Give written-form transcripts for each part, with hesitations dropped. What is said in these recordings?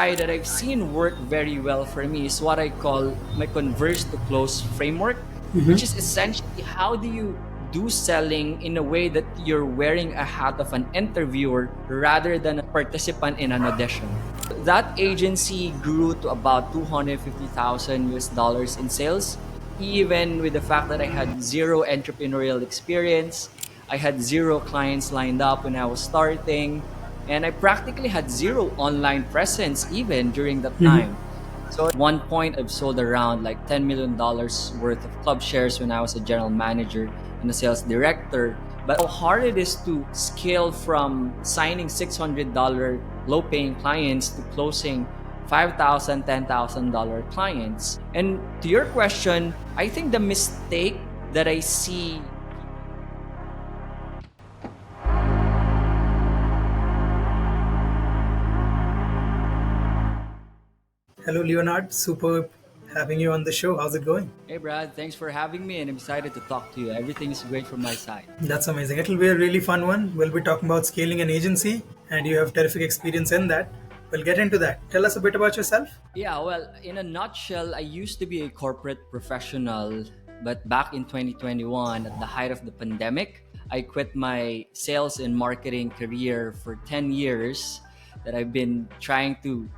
that I've seen work very well for me is what I call my Converse-to-close framework, which is essentially how do you do selling in a way that you're wearing a hat of an interviewer rather than a participant in an audition. That agency grew to about 250,000 US dollars in sales, even with the fact that I had zero entrepreneurial experience. I had zero clients lined up when I was starting, and I practically had zero online presence even during that time. So at one point, I've sold around like $10 million worth of club shares when I was a general manager and a sales director. But how hard it is to scale from signing $600 low paying clients to closing $5,000, $10,000 clients. And to your question, I think the mistake that I see. Hello, Leonard. Super having you on the show. How's it going? Hey Brad, thanks for having me and I'm excited to talk to you. Everything is great from my side. That's amazing. It'll be a really fun one. We'll be talking about scaling an agency, and you have terrific experience in that. We'll get into that. Tell us a bit about yourself. Yeah, well, in a nutshell, I used to be a corporate professional, but back in 2021, at the height of the pandemic, I quit my sales and marketing career for 10 years that I've been trying to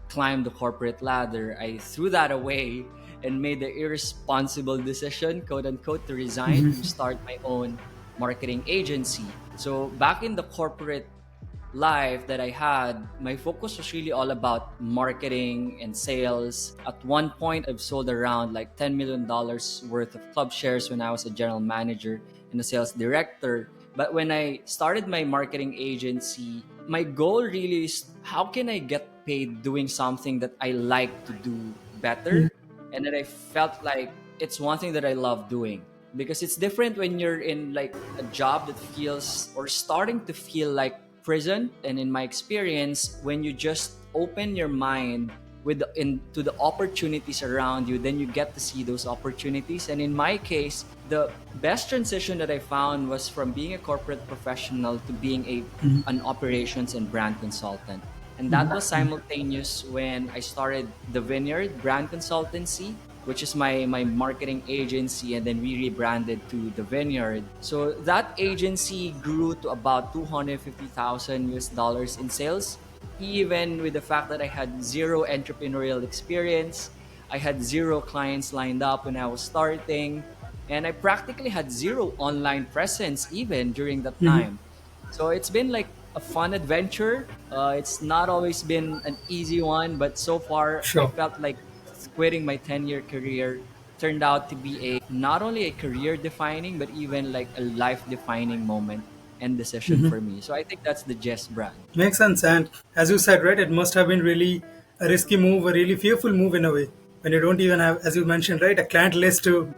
climb the corporate ladder. I threw that away and made the irresponsible decision, quote unquote, to resign to start my own marketing agency. So back in the corporate life that I had, my focus was really all about marketing and sales. At one point, I've sold around like $10 million worth of club shares when I was a general manager and a sales director. But when I started my marketing agency, my goal really is how can I get paid doing something that I like to do better and that I felt like it's one thing that I love doing. Because it's different when you're in like a job that feels or starting to feel like prison. And in my experience, when you just open your mind into the opportunities around you, then you get to see those opportunities. And in my case, the best transition that I found was from being a corporate professional to being an operations and brand consultant. And that was simultaneous when I started the Vineyard Brand Consultancy, which is my marketing agency, and then we rebranded to the Vineyard. So that agency grew to about 250,000 US dollars in sales, even with the fact that I had zero entrepreneurial experience. I had zero clients lined up when I was starting, and I practically had zero online presence even during that time. So it's been like a fun adventure. It's not always been an easy one, but so far I Sure. felt like quitting my 10-year career turned out to be a not only a career defining but even like a life defining moment and decision for me. So I think that's the gist, Brad. Makes sense. And as you said, right, it must have been really a risky move, a really fearful move in a way, when you don't even have, as you mentioned, right, a client list to,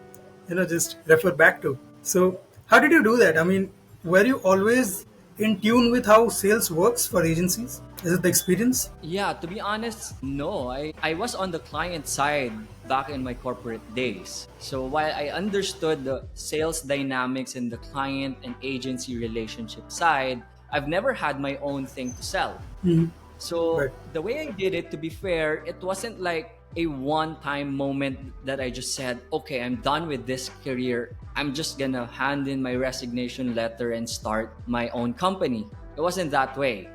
just refer back to. So, how did you do that? I mean, were you always in tune with how sales works for agencies? Is it the experience? Yeah, to be honest, no. I was on the client side back in my corporate days. So while I understood the sales dynamics and the client and agency relationship side, I've never had my own thing to sell. So Right. the way I did it, to be fair, it wasn't like a one-time moment that I just said, okay, I'm done with this career. I'm just gonna hand in my resignation letter and start my own company. It wasn't that way.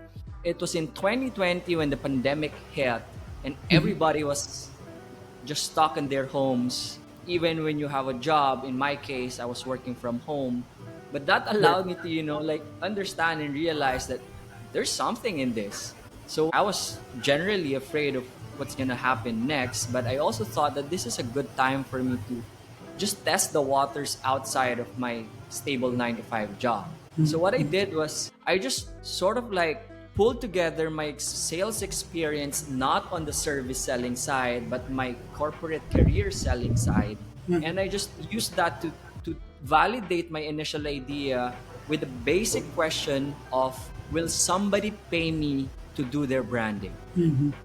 It was in 2020 when the pandemic hit and everybody was just stuck in their homes. Even when you have a job, in my case, I was working from home. But that Right. allowed me to, like understand and realize that there's something in this. So I was generally afraid of what's gonna happen next, but I also thought that this is a good time for me to just test the waters outside of my stable 9 to 5 job. So what I did was I just sort of like pulled together my sales experience, not on the service selling side, but my corporate career selling side. And I just used that to validate my initial idea with the basic question of, will somebody pay me to do their branding?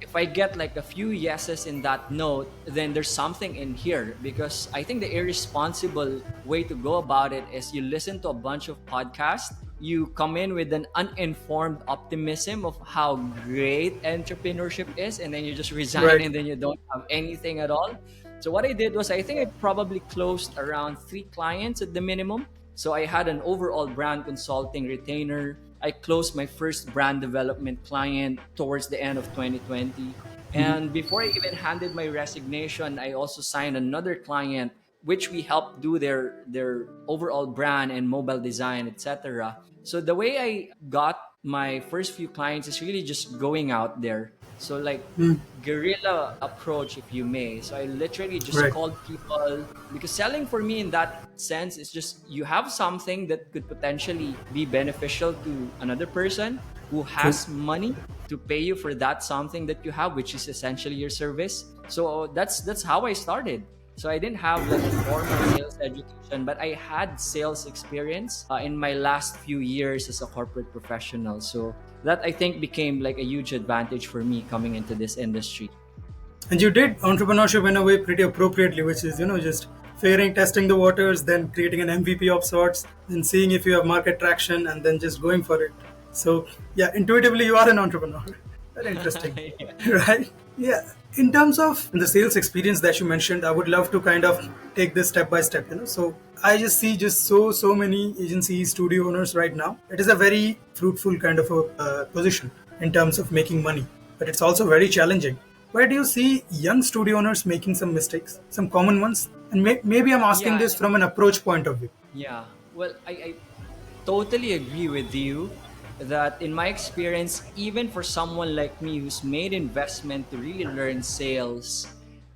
If I get like a few yeses in that note, then there's something in here. Because I think the irresponsible way to go about it is you listen to a bunch of podcasts you come in with an uninformed optimism of how great entrepreneurship is, and then you just resign Right. and then you don't have anything at all. So what I did was, I think I probably closed around 3 clients at the minimum. So I had an overall brand consulting retainer. I closed my first brand development client towards the end of 2020. And before I even handed my resignation, I also signed another client, which we helped do their overall brand and mobile design, etc. So the way I got my first few clients is really just going out there. So like guerrilla approach, if you may. So I literally just Right. called people, because selling for me in that sense is just, you have something that could potentially be beneficial to another person who True. has money to pay you for that something that you have, which is essentially your service. So that's how I started. So I didn't have like a formal sales education, but I had sales experience in my last few years as a corporate professional. So that, I think, became like a huge advantage for me coming into this industry. And you did entrepreneurship in a way pretty appropriately, which is, just fairing, testing the waters, then creating an MVP of sorts, then seeing if you have market traction, and then just going for it. So, yeah, intuitively, you are an entrepreneur. Very interesting. Yeah. Right? Yeah. In terms of the sales experience that you mentioned, I would love to kind of take this step by step. So I just see just so many agencies, studio owners right now. It is a very fruitful kind of a position in terms of making money, but it's also very challenging. Where do you see young studio owners making some mistakes, some common ones? And maybe I'm asking Yeah, this from an approach point of view. yeah. Well, I totally agree with you that in my experience, even for someone like me who's made investment to really learn sales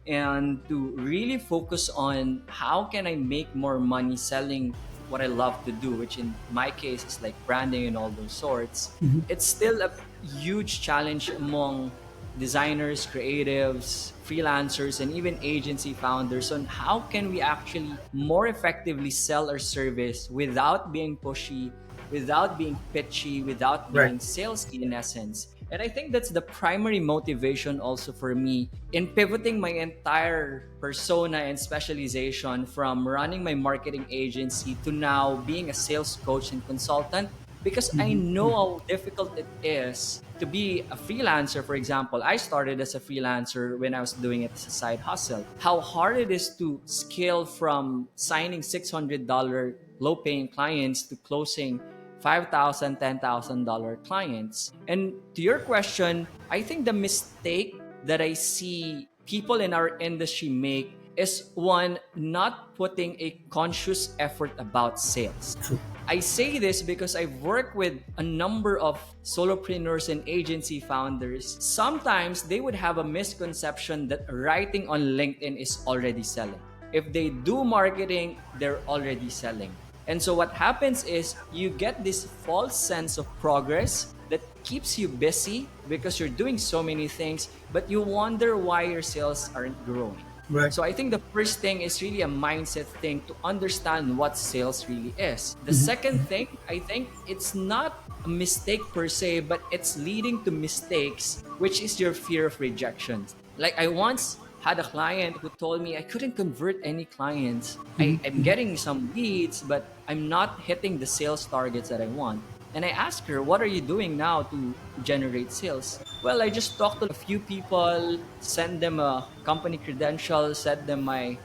and to really focus on how can I make more money selling what I love to do, which in my case is like branding and all those sorts, it's still a huge challenge among designers, creatives, freelancers, and even agency founders on how can we actually more effectively sell our service without being pushy, without being pitchy, without Right. being salesy in essence. And I think that's the primary motivation also for me in pivoting my entire persona and specialization from running my marketing agency to now being a sales coach and consultant, because I know how difficult it is to be a freelancer. For example, I started as a freelancer when I was doing it as a side hustle. How hard it is to scale from signing $600 low paying clients to closing $5,000, $10,000 clients. And to your question, I think the mistake that I see people in our industry make is one, not putting a conscious effort about sales. True. I say this because I've worked with a number of solopreneurs and agency founders. Sometimes they would have a misconception that writing on LinkedIn is already selling. If they do marketing, they're already selling. And so what happens is you get this false sense of progress that keeps you busy because you're doing so many things, but you wonder why your sales aren't growing. Right. So I think the first thing is really a mindset thing to understand what sales really is. The second thing, I think it's not a mistake per se, but it's leading to mistakes, which is your fear of rejection. Like I once had a client who told me I couldn't convert any clients. I'm getting some leads, but I'm not hitting the sales targets that I want. And I asked her, what are you doing now to generate sales? Well, I just talked to a few people, send them a company credential, send them my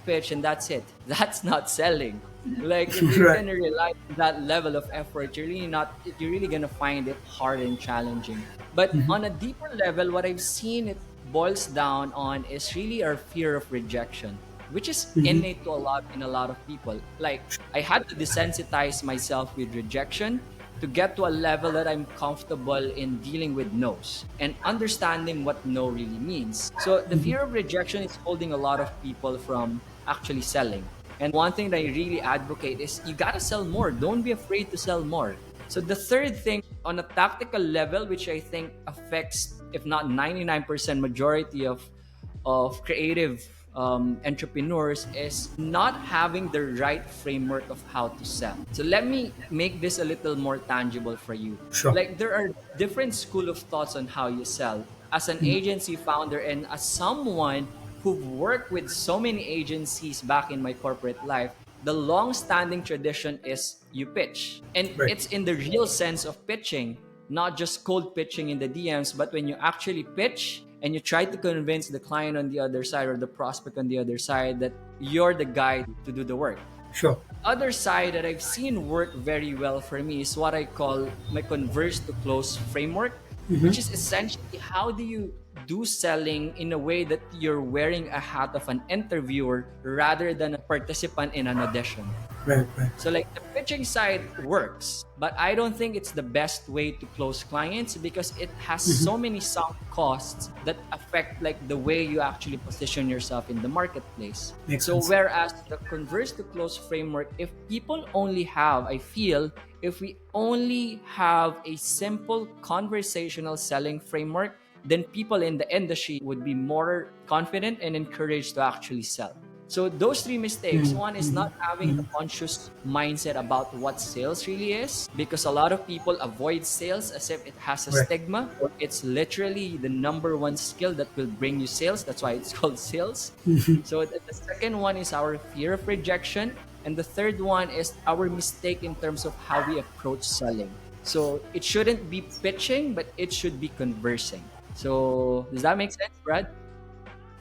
pitch, and that's it. That's not selling. Like if you're Right. gonna rely on that level of effort, you're really gonna find it hard and challenging. But on a deeper level, what I've seen it boils down on is really our fear of rejection, which is innate to a lot of people. Like I had to desensitize myself with rejection to get to a level that I'm comfortable in dealing with no's and understanding what no really means. So the fear of rejection is holding a lot of people from actually selling. And one thing that I really advocate is you gotta sell more. Don't be afraid to sell more. So the third thing on a tactical level, which I think affects, if not 99% majority of creative entrepreneurs, is not having the right framework of how to sell. So let me make this a little more tangible for you. Sure. Like there are different school of thoughts on how you sell. As an agency founder and as someone who've worked with so many agencies back in my corporate life, The long-standing tradition is you pitch. And Right. it's in the real sense of pitching, not just cold pitching in the DMs, but when you actually pitch and you try to convince the client on the other side or the prospect on the other side that you're the guy to do the work. Sure. Other side that I've seen work very well for me is what I call my Converse-to-close framework, which is essentially how do you do selling in a way that you're wearing a hat of an interviewer rather than a participant in an audition. Right. Right. So like the pitching side works, but I don't think it's the best way to close clients because it has so many sunk costs that affect like the way you actually position yourself in the marketplace. Makes So sense. whereas the converse to close framework, if people only have, I feel, if we only have a simple conversational selling framework, then people in the industry would be more confident and encouraged to actually sell. So those three mistakes, one is not having the conscious mindset about what sales really is, because a lot of people avoid sales as if it has a Right. stigma. It's literally the number one skill that will bring you sales. That's why it's called sales. So the second one is our fear of rejection. And the third one is our mistake in terms of how we approach selling. So it shouldn't be pitching, but it should be conversing. So does that make sense, Brad?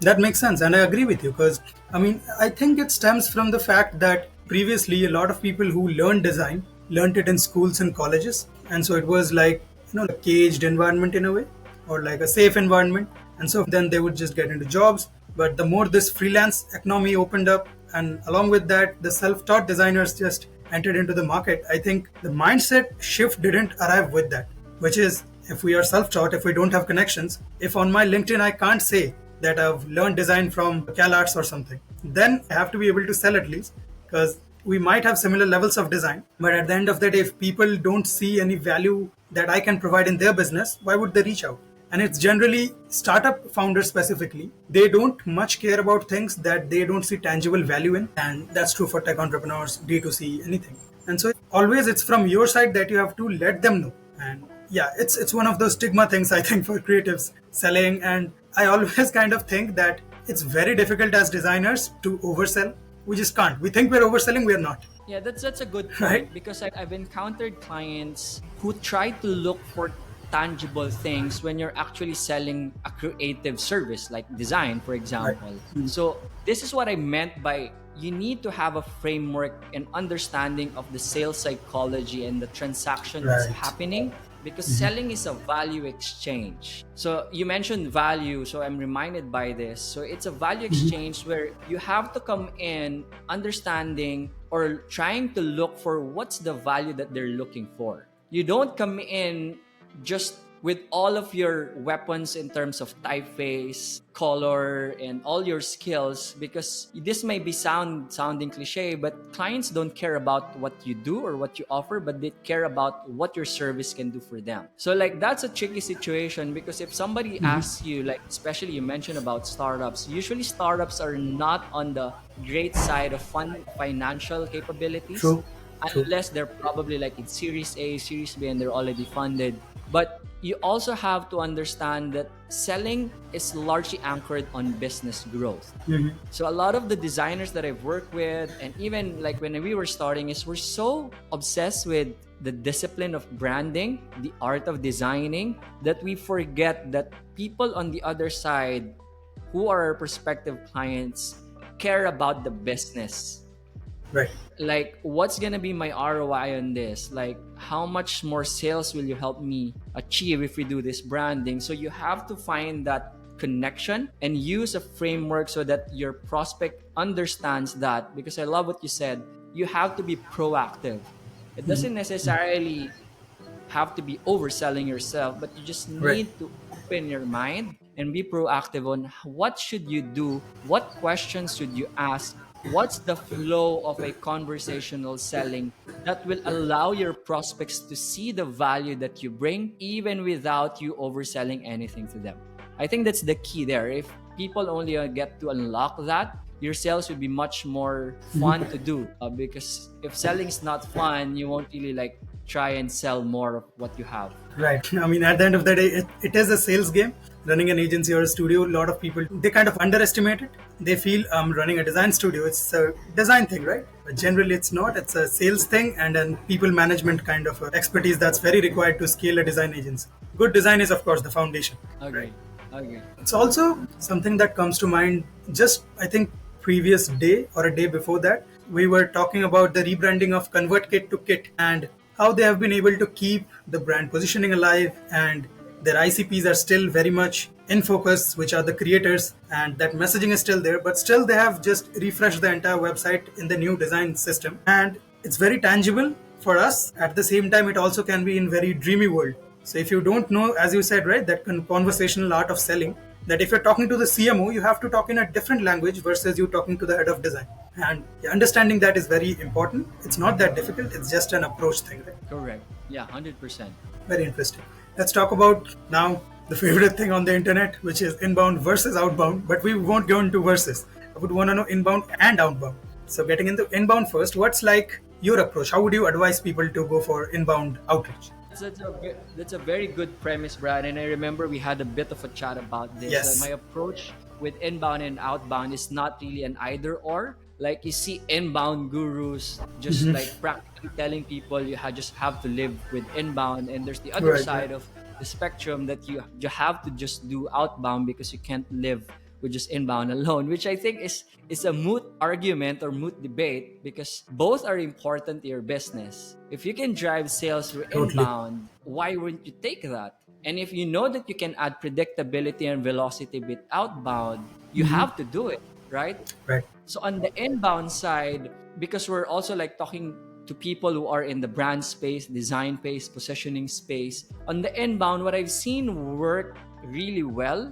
That makes sense, and I agree with you because I think it stems from the fact that previously a lot of people who learned design learned it in schools and colleges, and so it was like a caged environment in a way, or like a safe environment, and so then they would just get into jobs. But the more this freelance economy opened up, and along with that, the self-taught designers just entered into the market. I think the mindset shift didn't arrive with that, which is if we are self-taught, if we don't have connections, if on my LinkedIn I can't say that I've learned design from CalArts or something, then I have to be able to sell at least, because we might have similar levels of design, but at the end of the day, if people don't see any value that I can provide in their business, why would they reach out? And it's generally startup founders specifically. They don't much care about things that they don't see tangible value in. And that's true for tech entrepreneurs, D2C, anything. And so always it's from your side that you have to let them know. And yeah, it's one of those stigma things I think for creatives selling. And I always kind of think that it's very difficult as designers to oversell. We just can't. We think we're overselling, we're not. Yeah, that's a good point, Right. because I've encountered clients who try to look for tangible things when you're actually selling a creative service like design, for example. So this is what I meant by you need to have a framework and understanding of the sales psychology and the transaction that's Right. happening, because selling is a value exchange. So you mentioned value, so I'm reminded by this. So it's a value exchange where you have to come in understanding or trying to look for what's the value that they're looking for. You don't come in just with all of your weapons in terms of typeface, color, and all your skills, because this may be sounding cliche, but clients don't care about what you do or what you offer, but they care about what your service can do for them. So like that's a tricky situation, because if somebody asks you, like especially you mentioned about startups, usually startups are not on the great side of financial capabilities. True. Unless they're probably like in Series A, Series B, and they're already funded. But you also have to understand that selling is largely anchored on business growth. So a lot of the designers that I've worked with, and even like when we were starting, is we're so obsessed with the discipline of branding, the art of designing, that we forget that people on the other side who are our prospective clients care about the business. Right. Like, what's gonna be my ROI on this? Like, how much more sales will you help me achieve if we do this branding? So you have to find that connection and use a framework so that your prospect understands that. Because I love what you said, you have to be proactive. It doesn't necessarily have to be overselling yourself, but you just need Right. to open your mind and be proactive on what should you do, what questions should you ask, what's the flow of a conversational selling that will allow your prospects to see the value that you bring even without you overselling anything to them. I think that's the key there. If people only get to unlock that, your sales will be much more fun to do, because if selling is not fun, you won't really like try and sell more of what you have. Right. At the end of the day, it is a sales game. running an agency or a studio, a lot of people, they kind of underestimate it. They feel I'm running a design studio, it's a design thing, right? But generally it's not. It's a sales thing and then people management kind of expertise that's very required to scale a design agency. Good design is of course the foundation. Agree. Agree. It's also something that comes to mind just, I think, previous day or a day before that. We were talking about the rebranding of ConvertKit to Kit and how they have been able to keep the brand positioning alive, and their ICPs are still very much in focus, which are the creators, and that messaging is still there, but still they have just refreshed the entire website in the new design system. And it's very tangible for us. At the same time, it also can be in very dreamy world. So if you don't know, as you said, right, that conversational art of selling, that if you're talking to the CMO, you have to talk in a different language versus you talking to the head of design. And understanding that is very important. It's not that difficult. It's just an approach thing, right? Correct. Yeah, 100%. Very interesting. Let's talk about now the favorite thing on the internet, which is inbound versus outbound. But we won't go into versus. I would want to know inbound and outbound. So getting into inbound first, what's like your approach? How would you advise people to go for inbound outreach? That's a very good premise, Brad. And I remember we had a bit of a chat about this. Yes. My approach with inbound and outbound is not really an either or. Like you see inbound gurus just like practically telling people just have to live with inbound, and there's the other Right, side of the spectrum that you have to just do outbound because you can't live with just inbound alone, which I think is a moot argument or moot debate because both are important to your business. If you can drive sales through Totally. inbound, why wouldn't you take that? And if you know that you can add predictability and velocity with outbound, you have to do it, right? Right. So on the inbound side, because we're also like talking to people who are in the brand space, design space, positioning space, on the inbound, what I've seen work really well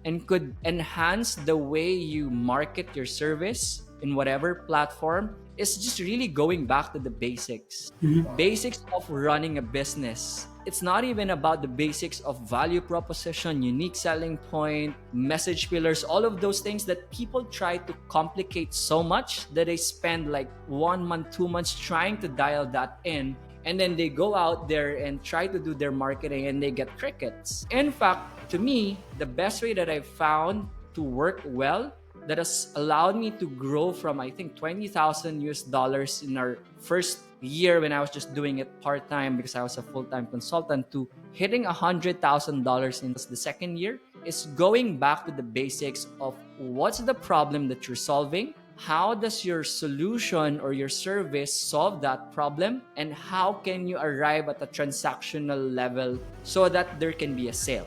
and could enhance the way you market your service in whatever platform is just really going back to the basics. Basics of running a business. It's not even about the basics of value proposition, unique selling point, message pillars, all of those things that people try to complicate so much that they spend like 1 month, 2 months trying to dial that in. And then they go out there and try to do their marketing and they get crickets. In fact, to me, the best way that I've found to work well that has allowed me to grow from, I think, $20,000 in our first year when I was just doing it part-time because I was a full-time consultant to hitting $100,000 in the second year is going back to the basics of what's the problem that you're solving, how does your solution or your service solve that problem, and how can you arrive at a transactional level so that there can be a sale.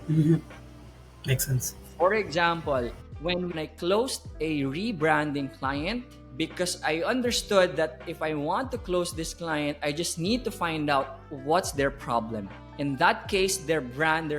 Makes sense. For example, when I closed a rebranding client, because I understood that if I want to close this client, I just need to find out what's their problem. In that case, their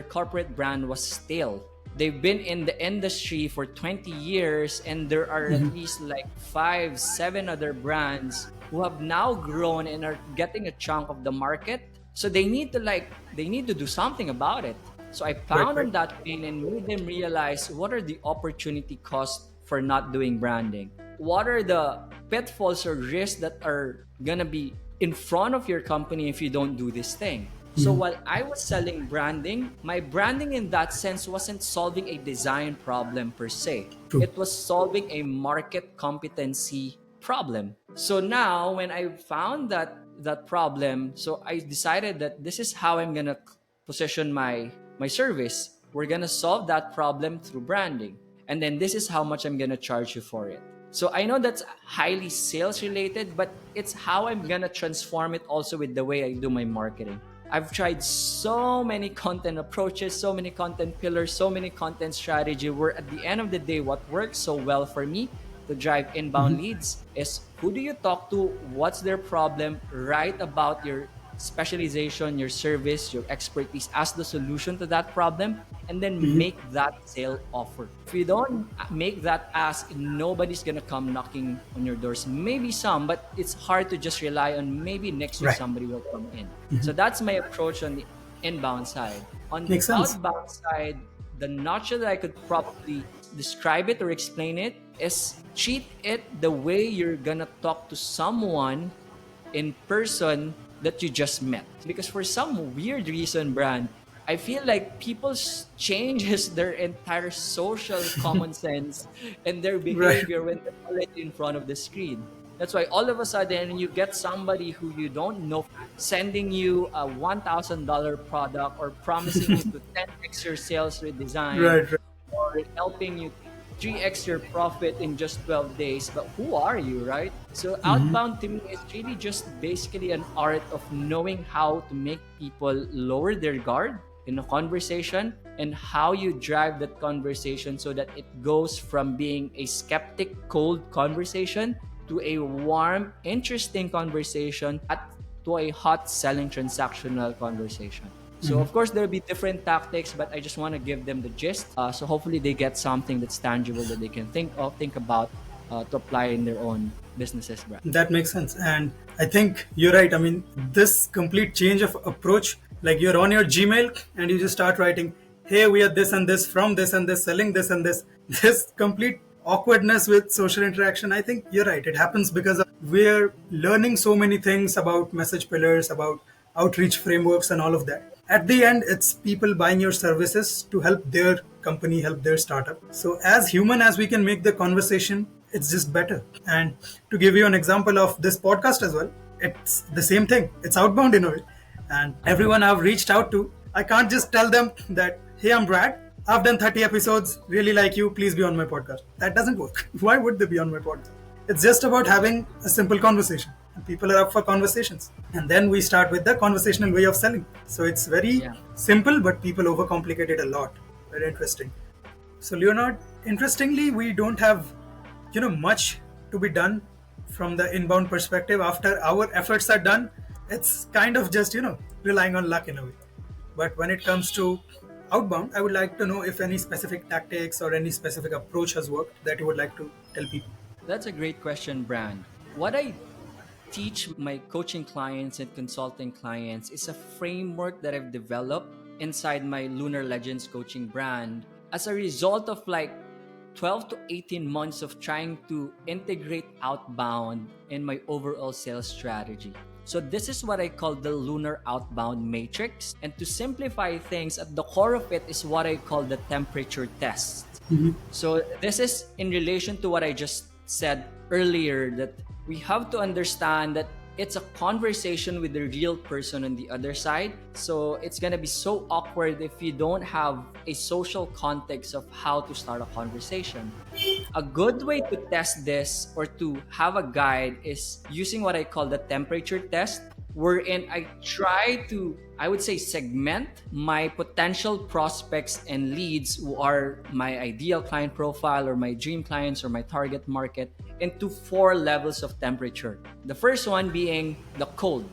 corporate brand was stale. They've been in the industry for 20 years and there are at least like 5, 7 other brands who have now grown and are getting a chunk of the market. So they need to do something about it. So I found on that pain and made them realize what are the opportunity costs for not doing branding. What are the pitfalls or risks that are gonna be in front of your company if you don't do this thing? So while I was selling branding, my branding in that sense wasn't solving a design problem per se. True. It was solving a market competency problem. So now when I found that problem, so I decided that this is how I'm gonna position my service. We're gonna solve that problem through branding. And then this is how much I'm gonna charge you for it. So I know that's highly sales related, but it's how I'm gonna transform it also with the way I do my marketing. I've tried so many content approaches, so many content pillars, so many content strategy where at the end of the day, what works so well for me to drive inbound leads is who do you talk to, what's their problem, write about your specialization, your service, your expertise as the solution to that problem, and then make that sale offer. If you don't make that ask, nobody's gonna come knocking on your doors. Maybe some, but it's hard to just rely on maybe next week somebody will come in. So that's my approach on the inbound side. On Makes the sense. outbound side, the nutshell that I could probably describe it or explain it is treat it the way you're gonna talk to someone in person that you just met. Because for some weird reason, Brand, I feel like people changes their entire social common sense and their Right. behavior when they're already in front of the screen. That's why all of a sudden you get somebody who you don't know sending you a $1,000 product or promising you to 10x your sales with design Right. Right. or helping you 3x your profit in just 12 days. But who are you, right? So outbound to me is really just basically an art of knowing how to make people lower their guard in a conversation and how you drive that conversation so that it goes from being a skeptic, cold conversation to a warm, interesting conversation to a hot selling transactional conversation. So of course there'll be different tactics, but I just want to give them the gist. So hopefully they get something that's tangible that they can think about to apply in their own businesses, Brad. That makes sense. And I think you're right. I mean, this complete change of approach, like you're on your Gmail and you just start writing, hey, we are this and this from this and this, selling this and this, this complete awkwardness with social interaction. I think you're right. It happens because we're learning so many things about message pillars, about outreach frameworks, and all of that. At the end, it's people buying your services to help their company, help their startup. So, as human as we can make the conversation, it's just better. And to give you an example of this podcast as well, it's the same thing. It's outbound in a way. And everyone I've reached out to, I can't just tell them that, hey, I'm Brad. I've done 30 episodes, really like you, please be on my podcast. That doesn't work. Why would they be on my podcast? It's just about having a simple conversation. And people are up for conversations. And then we start with the conversational way of selling. So it's very simple, but people overcomplicate it a lot. Very interesting. So Leonard, interestingly, we don't have, much to be done from the inbound perspective. After our efforts are done, it's kind of just, relying on luck in a way. But when it comes to outbound, I would like to know if any specific tactics or any specific approach has worked that you would like to tell people. That's a great question, Brand. What I teach my coaching clients and consulting clients is a framework that I've developed inside my Lunar Legends coaching brand as a result of like 12 to 18 months of trying to integrate outbound in my overall sales strategy. So this is what I call the Lunar Outbound Matrix. And to simplify things, at the core of it is what I call the temperature test. So this is in relation to what I just said earlier, that we have to understand that it's a conversation with the real person on the other side. So it's gonna be so awkward if you don't have a social context of how to start a conversation. A good way to test this or to have a guide is using what I call the temperature test, wherein I try to, I would say, segment my potential prospects and leads who are my ideal client profile or my dream clients or my target market into 4 levels of temperature. The first one being the cold.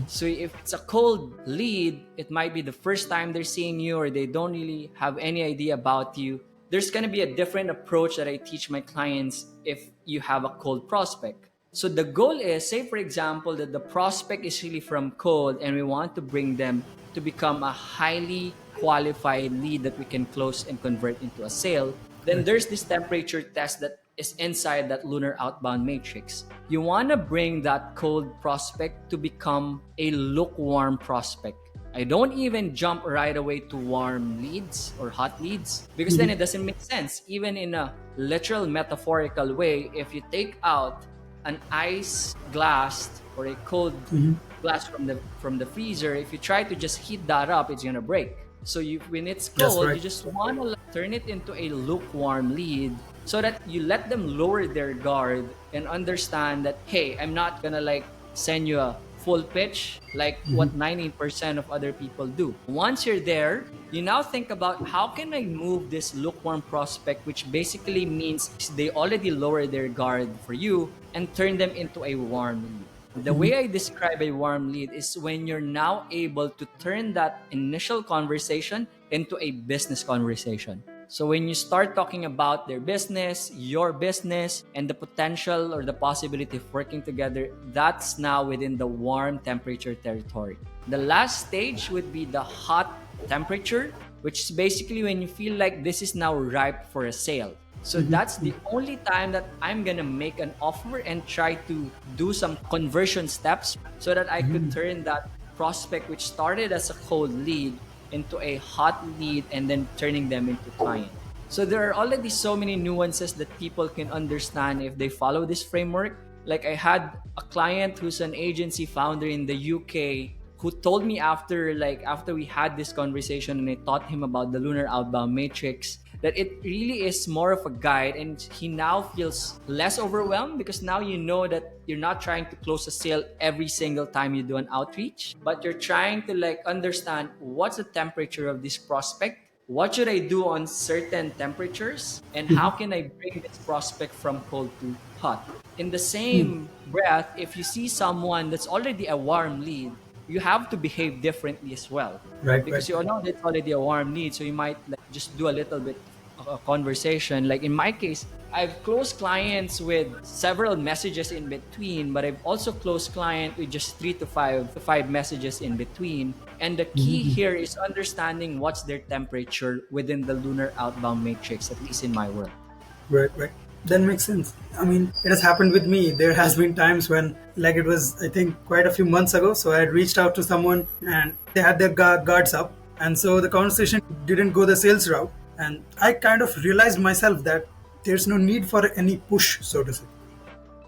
So if it's a cold lead, it might be the first time they're seeing you or they don't really have any idea about you. There's going to be a different approach that I teach my clients if you have a cold prospect. So the goal is, say for example, that the prospect is really from cold and we want to bring them to become a highly qualified lead that we can close and convert into a sale. Then there's this temperature test that is inside that Lunar Outbound Matrix. You want to bring that cold prospect to become a lukewarm prospect. I don't even jump right away to warm leads or hot leads because then it doesn't make sense. Even in a literal metaphorical way, if you take out an ice glass or a cold glass from the freezer, if you try to just heat that up, it's gonna break. So when it's cold, you just want to turn it into a lukewarm lead so that you let them lower their guard and understand that, hey, I'm not gonna like send you a full pitch like what 90% of other people do. Once you're there, you now think about how can I move this lukewarm prospect, which basically means they already lower their guard for you, and turn them into a warm lead. The way I describe a warm lead is when you're now able to turn that initial conversation into a business conversation. So when you start talking about their business, your business, and the potential or the possibility of working together, that's now within the warm temperature territory. The last stage would be the hot temperature, which is basically when you feel like this is now ripe for a sale. So that's the only time that I'm gonna make an offer and try to do some conversion steps so that I could turn that prospect, which started as a cold lead, into a hot lead and then turning them into client. So there are already so many nuances that people can understand if they follow this framework. Like I had a client who's an agency founder in the UK who told me after we had this conversation and I taught him about the lunar outbound matrix, that it really is more of a guide, and he now feels less overwhelmed because now you know that you're not trying to close a sale every single time you do an outreach, but you're trying to like understand what's the temperature of this prospect, what should I do on certain temperatures, and how can I bring this prospect from cold to hot. In the same breath, if you see someone that's already a warm lead, you have to behave differently as well. Right, Because right. you know that's already a warm lead, so you might like just do a little bit of a conversation. Like in my case, I've closed clients with several messages in between, but I've also closed client with just three to five messages in between. And the key here is understanding what's their temperature within the lunar outbound matrix, at least in my world. Right, right. That makes sense. I mean, it has happened with me. There has been times when, like it was, I think, quite a few months ago. So I had reached out to someone and they had their guards up, and so the conversation didn't go the sales route. And I kind of realized myself that there's no need for any push, so to say.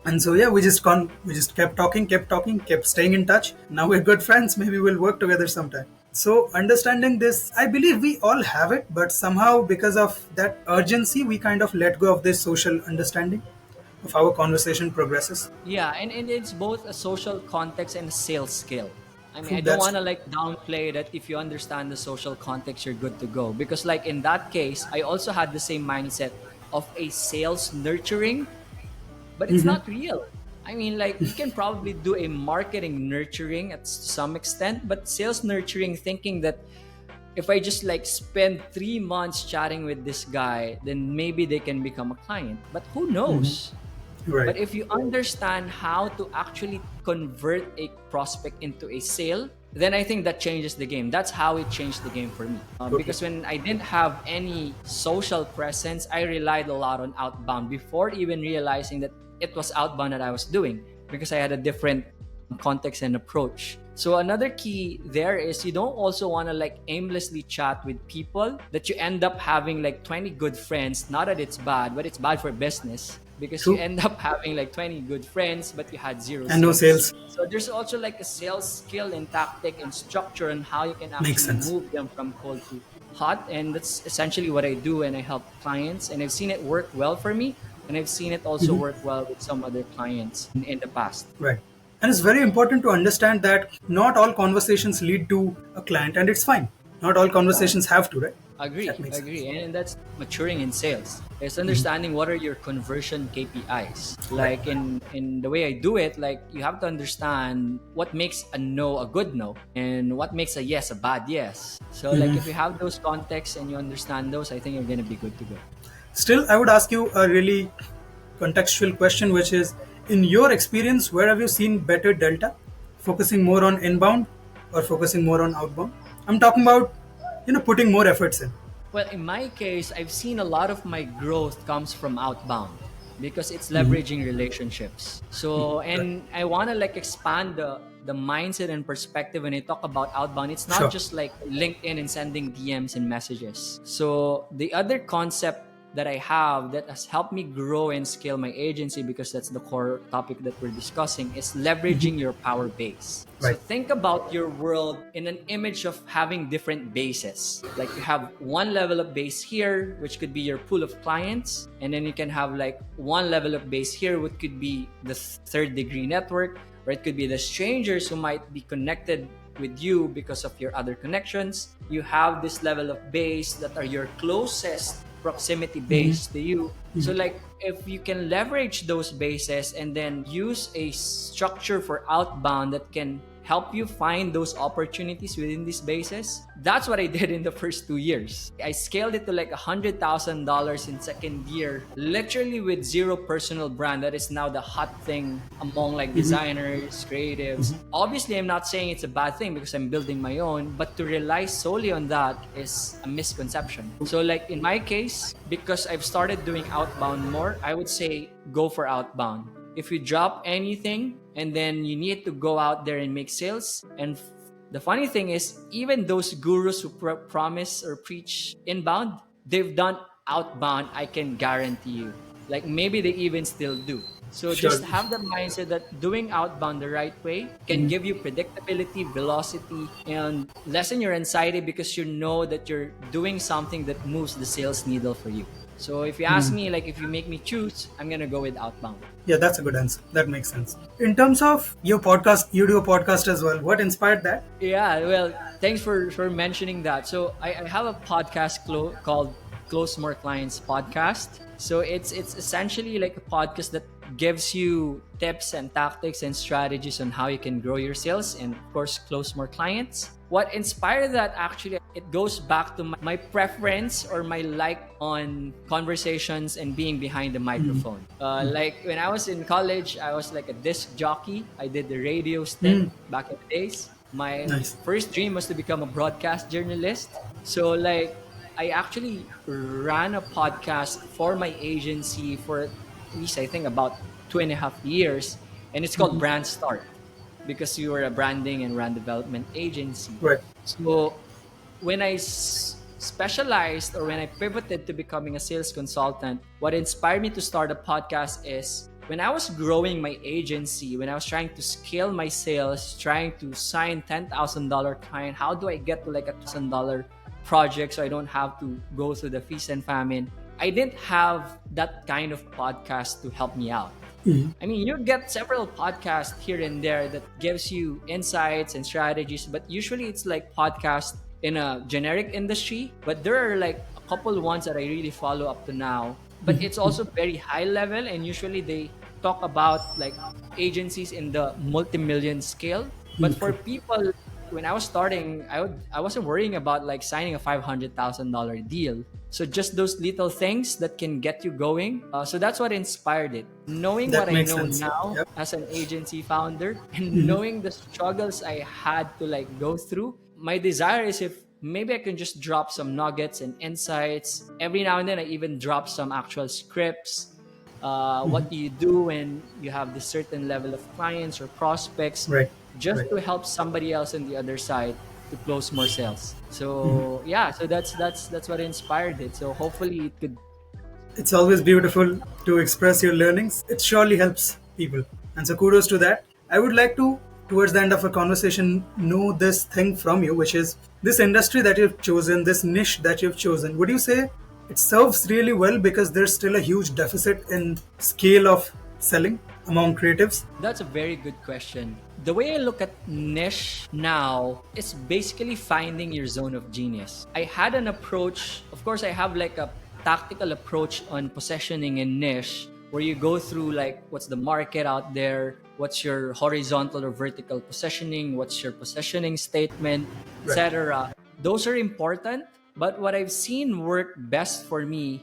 And so yeah, we just kept talking, kept staying in touch. Now we're good friends. Maybe we'll work together sometime. So understanding this, I believe we all have it, but somehow because of that urgency, we kind of let go of this social understanding of how a conversation progresses. Yeah, and it's both a social context and a sales skill. I mean, I don't That's want to like downplay that if you understand the social context, you're good to go. Because like in that case, I also had the same mindset of a sales nurturing, but it's not real. I mean, like you can probably do a marketing nurturing at some extent, but sales nurturing thinking that if I just like spend 3 months chatting with this guy, then maybe they can become a client. But who knows? right. But if you understand how to actually convert a prospect into a sale, then I think that changes the game. That's how it changed the game for me. Because when I didn't have any social presence, I relied a lot on outbound before even realizing that it was outbound that I was doing, because I had a different context and approach. So another key there is you don't also want to like aimlessly chat with people that you end up having like 20 good friends. Not that it's bad, but it's bad for business because you True. end up having like 20 good friends, but you had zero And no sales. sales. So there's also like a sales skill and tactic and structure on how you can Makes actually sense. move them from cold to hot. And that's essentially what I do, and I help clients. And I've seen it work well for me. And I've seen it also work well with some other clients in the past. Right. And it's very important to understand that not all conversations lead to a client, and it's fine. Not all conversations have to, right? Agree, That makes sense. agree. And that's maturing in sales. It's understanding what are your conversion KPIs. Right. Like in the way I do it, like you have to understand what makes a no a good no and what makes a yes a bad yes. So like if you have those contexts and you understand those, I think you're gonna be good to go. Still, I would ask you a really contextual question, which is, in your experience, where have you seen better delta? Focusing more on inbound or focusing more on outbound? I'm talking about, putting more efforts in. Well, in my case, I've seen a lot of my growth comes from outbound because it's leveraging relationships. So, and I want to like expand the mindset and perspective when I talk about outbound. It's not Sure. just like LinkedIn and sending DMs and messages. So, the other concept that I have that has helped me grow and scale my agency, because that's the core topic that we're discussing, is leveraging your power base. So Right. think about your world in an image of having different bases. Like you have one level of base here, which could be your pool of clients, and then you can have like one level of base here, which could be the third degree network, or it could be the strangers who might be connected with you because of your other connections. You have this level of base that are your closest proximity base to you. So like if you can leverage those bases and then use a structure for outbound that can help you find those opportunities within these bases, that's what I did in the first 2 years. I scaled it to like $100,000 in second year, literally with zero personal brand. That is now the hot thing among like designers, creatives. Obviously, I'm not saying it's a bad thing because I'm building my own, but to rely solely on that is a misconception. So like in my case, because I've started doing outbound more, I would say go for outbound. If you drop anything and then you need to go out there and make sales, and the funny thing is, even those gurus who promise or preach inbound, they've done outbound, I can guarantee you. Like maybe they even still do. So Sure. just have the mindset that doing outbound the right way can give you predictability, velocity, and lessen your anxiety because you know that you're doing something that moves the sales needle for you. So if you ask me, like if you make me choose, I'm gonna go with outbound. Yeah, that's a good answer. That makes sense. In terms of your podcast, you do a podcast as well. What inspired that? Yeah, well, thanks for mentioning that. So I have a podcast called Close More Clients Podcast. So it's essentially like a podcast that gives you tips and tactics and strategies on how you can grow your sales and of course close more clients. What inspired that actually, it goes back to my preference or my like on conversations and being behind the microphone. Like when I was in college, I was like a disc jockey. I did the radio stint back in the days. My Nice. first dream was to become a broadcast journalist. So like I actually ran a podcast for my agency for at least I think about 2.5 years, and it's called Brand Start because we were a branding and brand development agency. Right. So when I specialized or when I pivoted to becoming a sales consultant, what inspired me to start a podcast is when I was growing my agency, when I was trying to scale my sales, trying to sign $10,000 client, how do I get to like $1,000 project so I don't have to go through the feast and famine? I didn't have that kind of podcast to help me out. I mean, you get several podcasts here and there that gives you insights and strategies, but usually it's like podcasts in a generic industry. But there are like a couple ones that I really follow up to now. But it's also very high level, and usually they talk about like agencies in the multi-million scale. But for people, when I was starting, I wasn't worrying about like signing a $500,000 deal. So just those little things that can get you going. So that's what inspired it. Knowing That what I makes know sense. now Yep. as an agency founder and knowing the struggles I had to like go through, my desire is if maybe I can just drop some nuggets and insights. Every now and then I even drop some actual scripts. What do you do when you have this certain level of clients or prospects, Right. just Right. to help somebody else on the other side to close more sales. So yeah, so that's what inspired it. So hopefully it could. It's always beautiful to express your learnings. It surely helps people. And so kudos to that. I would like to, towards the end of our conversation, know this thing from you, which is this industry that you've chosen, this niche that you've chosen. Would you say it serves really well because there's still a huge deficit in scale of selling among creatives? That's a very good question. The way I look at niche now is basically finding your zone of genius. I had an approach, of course, I have like a tactical approach on positioning in niche where you go through like what's the market out there, what's your horizontal or vertical positioning, what's your positioning statement, etc. Those are important, but what I've seen work best for me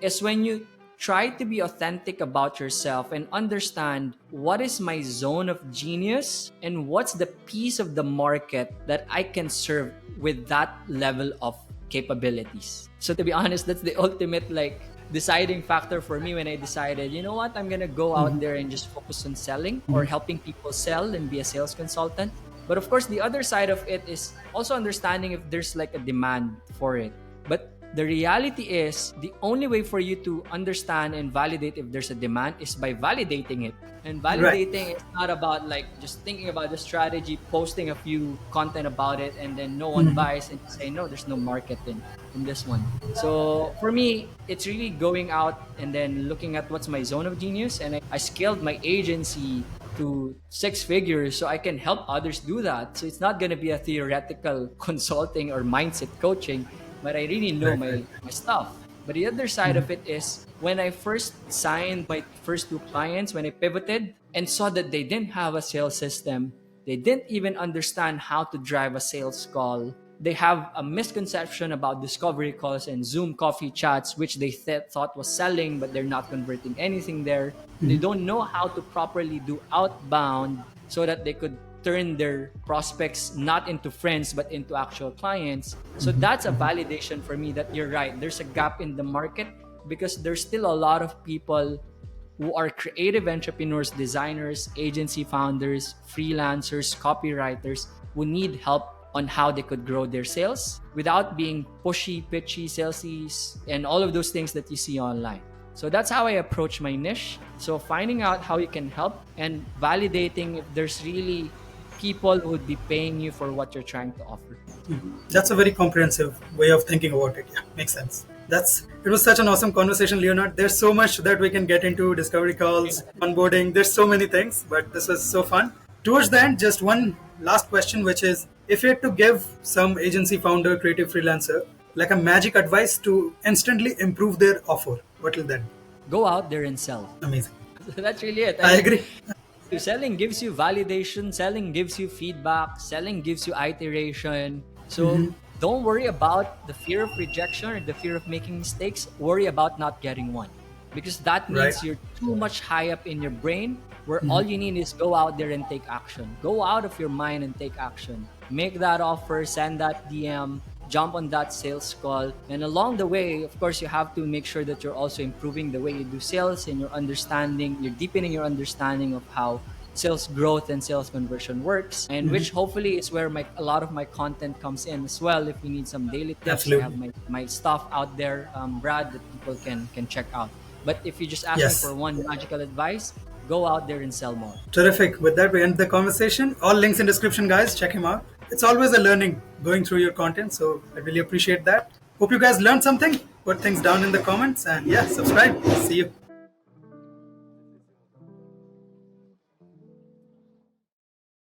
is when you try to be authentic about yourself and understand what is my zone of genius and what's the piece of the market that I can serve with that level of capabilities. So to be honest, that's the ultimate like deciding factor for me when I decided, you know what, I'm gonna go out there and just focus on selling or helping people sell and be a sales consultant. But of course, the other side of it is also understanding if there's like a demand for it. But the reality is, the only way for you to understand and validate if there's a demand is by validating it. And validating is not about like just thinking about the strategy, posting a few content about it, and then no one buys and say, no, there's no market in this one. So for me, it's really going out and then looking at what's my zone of genius. And I scaled my agency to 6 figures so I can help others do that. So it's not going to be a theoretical consulting or mindset coaching, but I really know my stuff. But the other side of it is when I first signed my first 2 clients, when I pivoted and saw that they didn't have a sales system, they didn't even understand how to drive a sales call. They have a misconception about discovery calls and Zoom coffee chats, which they thought was selling, but they're not converting anything there. They don't know how to properly do outbound so that they could turn their prospects not into friends but into actual clients. So that's a validation for me that you're right. There's a gap in the market because there's still a lot of people who are creative entrepreneurs, designers, agency founders, freelancers, copywriters who need help on how they could grow their sales without being pushy, pitchy, salesy, and all of those things that you see online. So that's how I approach my niche. So finding out how you can help and validating if there's really people who would be paying you for what you're trying to offer. That's a very comprehensive way of thinking about it. Yeah, makes sense. It was such an awesome conversation, Leonard. There's so much that we can get into: discovery calls, onboarding. There's so many things, but this was so fun. Towards the end, just one last question, which is, if you had to give some agency founder, creative freelancer, like a magic advice to instantly improve their offer, what will that be? Go out there and sell. Amazing. That's really it. I agree. Selling gives you validation, selling gives you feedback, selling gives you iteration. So don't worry about the fear of rejection or the fear of making mistakes. Worry about not getting one, because that means you're too much high up in your brain, where all you need is go out there and take action. Go out of your mind and take action. Make that offer, send that DM, jump on that sales call. And along the way, of course, you have to make sure that you're also improving the way you do sales and your understanding, you're deepening your understanding of how sales growth and sales conversion works, and which hopefully is where a lot of my content comes in as well. If you need some daily tips, I have my stuff out there, Brad, that people can check out. But if you just ask me for one magical advice, go out there and sell more. Terrific. With that, we end the conversation. All links in description, guys. Check him out. It's always a learning going through your content, so I really appreciate that. Hope you guys learned something. Put things down in the comments, and subscribe. See you.